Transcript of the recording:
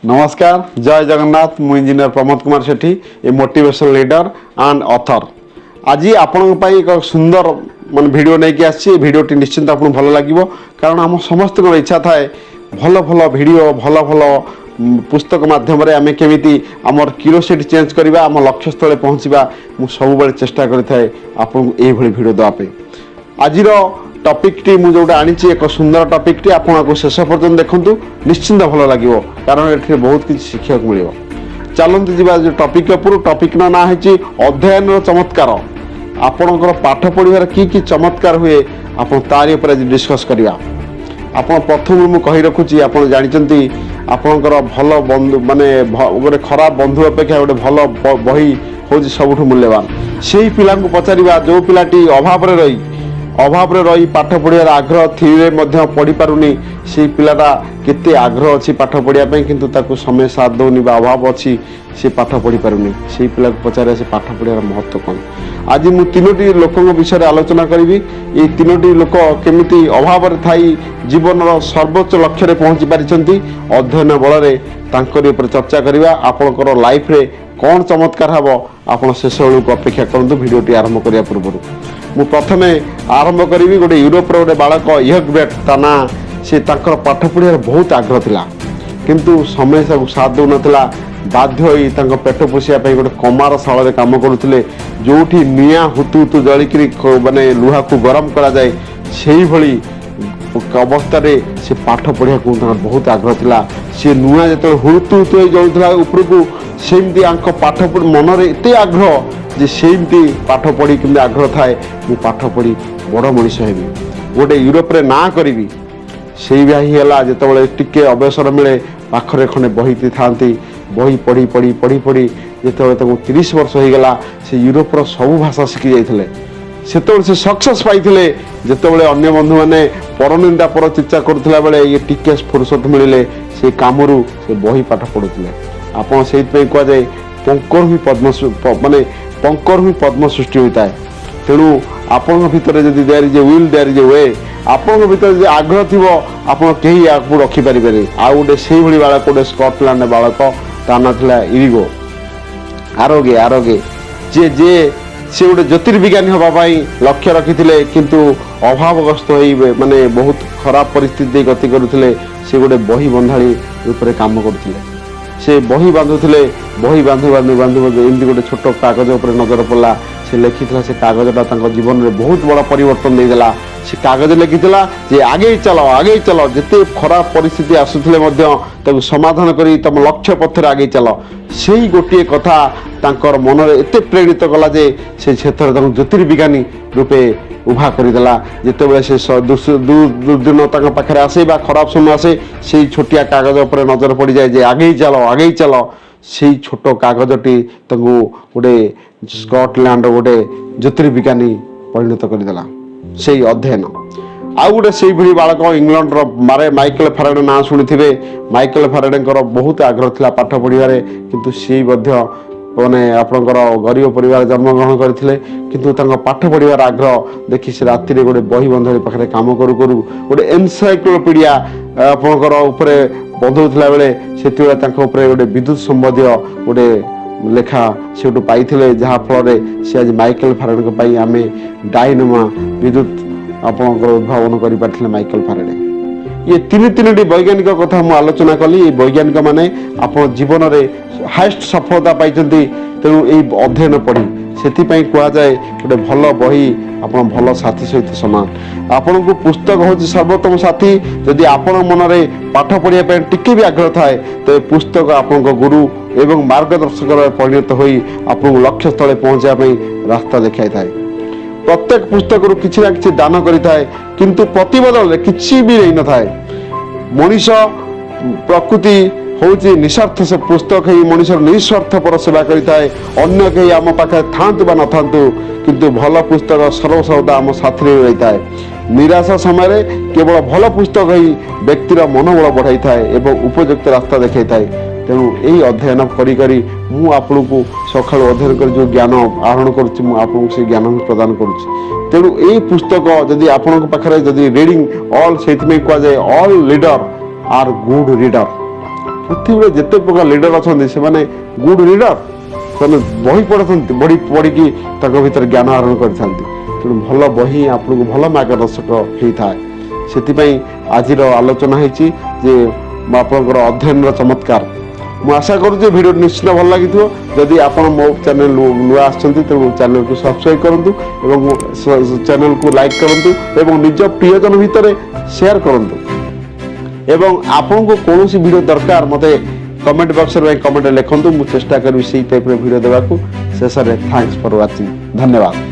नमस्कार जय जगन्नाथ मु engineer Pramod Kumar Sethi A motivational leader and author आज आपण एक सुंदर मान वीडियो नहीं आसी वीडियोटी निश्चिंत आपको भल लगे कारण आम समस्त इच्छा थाए भल भल वीडियो भल भल पुस्तक माध्यम आम केमी आमर क्यूरियोसिटी चेंज करवा आम लक्ष्य स्थल पहुँचा मुझे सब चेष्टा करें आपको ये वीडियो देवाई आज टपिक टी मुझे जोटा आनी एक सुंदर टपिक टी आपको शेष पर्यटन देखूँ निश्चिंत भल लगे कारण ये बहुत किसी शिक्षा मिल चलते जी टपिक टपिक ना है अध्ययन चमत्कार आपणकर पाठ पढ़ार कि चमत्कार हुए आप तारी डिस्कस करवा आप प्रथम मुझे कही रखुची आप जानते आपणकर भल बंधु माने गोटे खराब बंधु अपेक्षा गोटे भल बही हूँ सबुठ मूल्यवान से पिला पचारा जो पिलाटी अभाव रही पाठ पढ़ार आग्रह थी पढ़ी पारुनी से पिलाटा केते आग्रह अच्छी पाठ पढ़ाई किंतु ताको समय साथ दौनी अभाव अच्छी से पाठ पढ़ी पारुनी से पिला पचारे से पाठ पढ़ार महत्व कौन आज मु तीनोटी लोकों विषय आलोचना करी ये तीनोटी लोक केमिति अभाव थी जीवन सर्वोच्च लक्ष्य पहुँची पारिछंती अध्ययन बल तांकरी ऊपर चर्चा करवा आपणकर लाइफ रे कौन चमत्कार हम आप शेष बेलू अपेक्षा करूँ भिडियोटी आरंभ करने पूर्व मु प्रथम आरंभ करी गोटे यूरोप गोटे बालक इहकबेट ता ना से पाठ पढ़ार बहुत आग्रह थिला किंतु समय सब साथ दौ नाला बाध्य होई पेट पोषिया गोटे कमार शाल काम करुले जो निआ हुतु हुतु जलिकी माने लुहा को गरम करा जाए से भली अवस्था से पाठ पढ़ा बहुत आग्रह थिला से नुआ जो हुतु हुतु जलुला उपरकू सेमती पाठ मनरे एत आग्रह जे सेमती पाठ पढ़ी कि आग्रह थाए मु पाठ पढ़ी बड़ मनीष हेबी गोटे यूरोप रे ना करी से भाईला जो टिके अवसर मिले पाखरे खंडे बही था बही पढ़ी पढ़ी पढ़ी पढ़ी जो 30 वर्ष हो गला से यूरोपर सबू भाषा शिखी जाते से सक्सेस पाई जितेबाला अन्य बंधु मैंने परनिंदा पर चर्चा करुला बेले ये टिके फुर्सत मिले से कम से बही पाठ पढ़ुले आपड़ से कहुए पंकर ही पद्म माने पंकर ही पद्म सृष्टि होता है तेणु आपण भितर जब there is a will there is a way आपण भितर जो आग्रह थी आप कहीं आपको रखिपारे आउ गोटे से बालक गोटे स्कटलैंड बालक ता ना इरिगो आरोगे आरोगे जे जे से गोटे ज्योतिर्विज्ञानी हाँपाई लक्ष्य रखी किंतु अभावग्रस्त हो माने बहुत खराब परिस्थिति गति करुले से गोटे बही बंधाणी रूप काम करुले से बही बांधुले बही बांधु बांधु बांधु एमती गोटे छोट कागज उपर नजर पड़ा से लिखी से कागजटा जीवन में बहुत बड़ा परिवर्तन देदेला से कागज लिखीला जे आगे चलो जिते खराब परिस्थिति आसूले समाधान कर तुम लक्ष्य पथर आगे चल से गोटे कथा तांकर मन में एत प्रेरित कला जे से क्षेत्र ज्योतिर्विज्ञानी रूपे उभा करदेला जितेबाला से दुर्दिन पाखे आसे खराब समय आसे से छोटिया कागज उपर नजर पड़ जाए जे आगे चल से छोट कागजटी गोटे स्कटलैंड गोटे ज्योतिर्विज्ञानी परिणत करदेला से अध्ययन आउ गोटे से बालक इंग्लैंड मारे माइकल फैराडे ना शुणी माइकल फैराडे बहुत आग्रह था पाठ पढ़ार किंतु सी माने आपणकर गरीब परिवार जन्मग्रहण करते किंतु पाठ पढ़ार आग्रह देखी से राति गोटे बही बंधाणी पाखे काम करू करू गोटे एनसाइक्लोपीडिया आपणकर उपरे बंधुला बेले से गोटे विद्युत संबंधी गोटे लेखा से पाई जहाँफल से आज माइकल फैराडे आम डायनामा विद्युत आपणकर उद्भावन कर माइकल फैराडे ये तीन वैज्ञानिक कथा मुझे आलोचना कली ये वैज्ञानिक माने आप जीवन में हाएस्ट सफलता पाई तेणु ये अध्ययन पढ़ी से कहुए गोटे भल बही आप भल साथी सहित सामान आपण को पुस्तक हूँ सर्वोत्तम साथी जदि आपण मन में पाठ पढ़ाई टिके भी आग्रह थाए तो पुस्तक आपण गुरु एवं मार्गदर्शक परिणत हो आपको लक्ष्य स्थल पहुँचापी रास्ता देखा था प्रत्येक पुस्तक किसी ना कि दान करें किंतु प्रतिबदल किसी भी नहीं न था मनीष प्रकृति हूँ निस्वार्थ से पुस्तक ही मनीष निस्वार्थपर सेवा करें अन्य कहीं आम पाखे था न था किंतु भल पुस्तक सर्वसर्वदा आम साथी रही था निराशा समय केवल भल पुस्तक ही व्यक्तिर मनोबल बढ़ाई थाए उपयुक्त रास्ता देखा था तेणु यही अध्ययन करी आपको सकाल अध्ययन कर जो ज्ञान आहरण कर ज्ञान प्रदान करुँच तेणु यही पुस्तक जदि आपण पाखे जदि रीडिंग ऑल से कहुए all leader are good reader पृथ्वी जिते प्रकार लीडर अच्छा से गुड लीडर से बही पढ़ते बड़ी पढ़ी भर ज्ञान आहरण कर भल बही आपको भल मार्गदर्शक होता है से आज आलोचना होती आपंकर अध्ययन चमत्कार मु आशा करुँचे वीडियो निश्चित भल लगी जदि आप मो चैनल नुआ आसछन्ति तो चैनल को सब्सक्राइब करंतु एवं चैनल को लाइक करंतु एवं निज प्रियजन भितर शेयर करंतु एवं आपन को कौन सी वीडियो दरकार मते कमेंट बॉक्स में कमेंट लिखंतु मु चेष्टा करी से टाइप वीडियो देवाकू शेष में थैंक्स फॉर वाचिंग धन्यवाद।